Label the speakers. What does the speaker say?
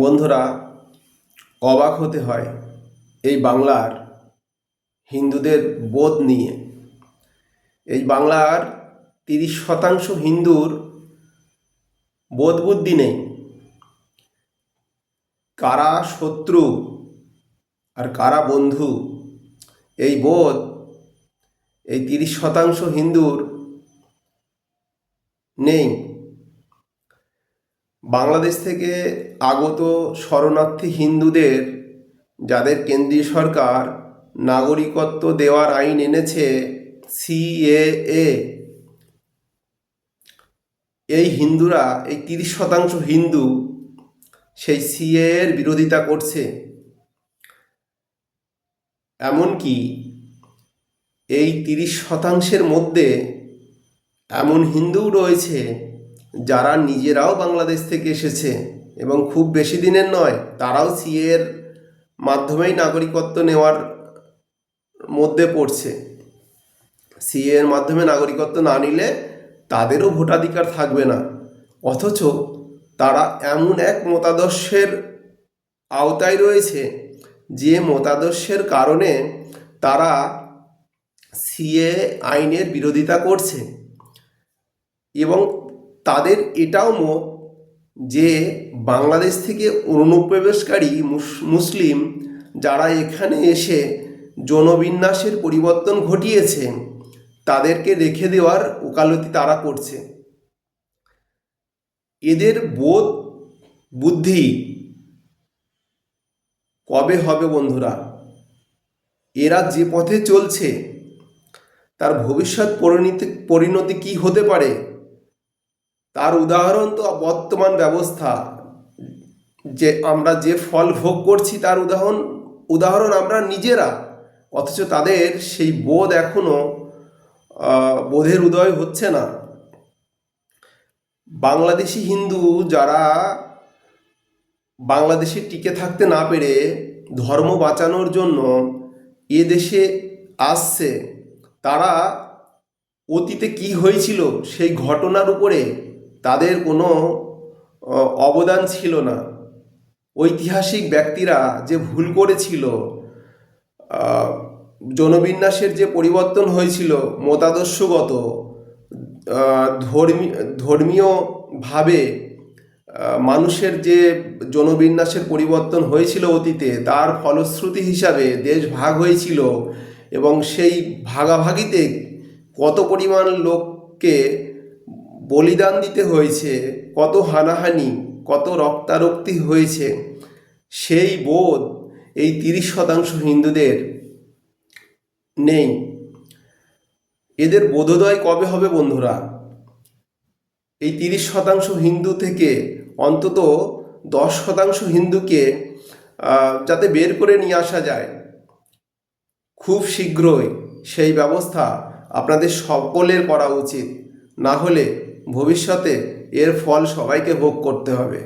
Speaker 1: বন্ধুরা, অবাক হতে হয় এই বাংলার হিন্দুদের বোধ নিয়ে। এই বাংলার 30% হিন্দুর বোধ বুদ্ধি নেই। কারা শত্রু আর কারা বন্ধু এই বোধ এই 30% হিন্দুর নেই। বাংলাদেশ থেকে আগত শরণার্থী হিন্দুদের যাদের কেন্দ্রীয় সরকার নাগরিকত্ব দেওয়ার আইন এনেছে, সিএএ, এই হিন্দুরা, এই 30% হিন্দু সেই সিএএ এর বিরোধিতা করছে। এমনকি এই 30%-এর মধ্যে এমন হিন্দুও রয়েছে যারা নিজেরাও বাংলাদেশ থেকে এসেছে এবং খুব বেশি দিনের নয়, তারাও সিএর মাধ্যমেই নাগরিকত্ব নেওয়ার মধ্যে পড়ছে। সিএ এর মাধ্যমে নাগরিকত্ব না নিলে তাদেরও ভোটাধিকার থাকবে না। অথচ তারা এমন এক মতাদর্শের আওতায় রয়েছে যে মতাদর্শের কারণে তারা সিএ আইনের বিরোধিতা করছে। এবং তাদের এটাও মত যে বাংলাদেশ থেকে অনুপ্রবেশকারী মুসলিম যারা এখানে এসে জনবিন্যাসের পরিবর্তন ঘটিয়েছে তাদেরকে রেখে দেওয়ার ওকালতি তারা করছে। এদের বোধ বুদ্ধি কবে হবে বন্ধুরা? এরা যে পথে চলছে তার ভবিষ্যৎ পরিণতি কি হতে পারে তার উদাহরণ তো বর্তমান ব্যবস্থা। যে আমরা যে ফল ভোগ করছি তার উদাহরণ আমরা নিজেরা। অথচ তাদের সেই বোধ এখনো বোধের উদয় হচ্ছে না। বাংলাদেশি হিন্দু যারা বাংলাদেশে টিকে থাকতে না পেরে ধর্ম বাঁচানোর জন্য এ দেশে আসছে, তারা অতীতে কি হয়েছিল সেই ঘটনার উপরে তাদের কোনো অবদান ছিল না। ঐতিহাসিক ব্যক্তিরা যে ভুল করেছিল, জনবিন্যাসের যে পরিবর্তন হয়েছিল মতাদর্শগত, ধর্মীয়ভাবে মানুষের যে জনবিন্যাসের পরিবর্তন হয়েছিল অতীতে, তার ফলশ্রুতি হিসাবে দেশ ভাগ হয়েছিল এবং সেই ভাগাভাগিতে কত পরিমাণ লোককে বলিদান দিতে হয়েছে, কত হানাহানি, কত রক্তারক্তি হয়েছে, সেই বোধ এই 30% হিন্দুদের নেই। এদের বোধোদয় কবে হবে বন্ধুরা? এই 30% হিন্দু থেকে অন্তত 10% হিন্দুকে যাতে বের করে নিয়ে আসা যায় খুব শীঘ্রই, সেই ব্যবস্থা আপনাদের সকলের করা উচিত। না হলে ভবিষ্যতে এর ফল সবাইকে ভোগ করতে হবে।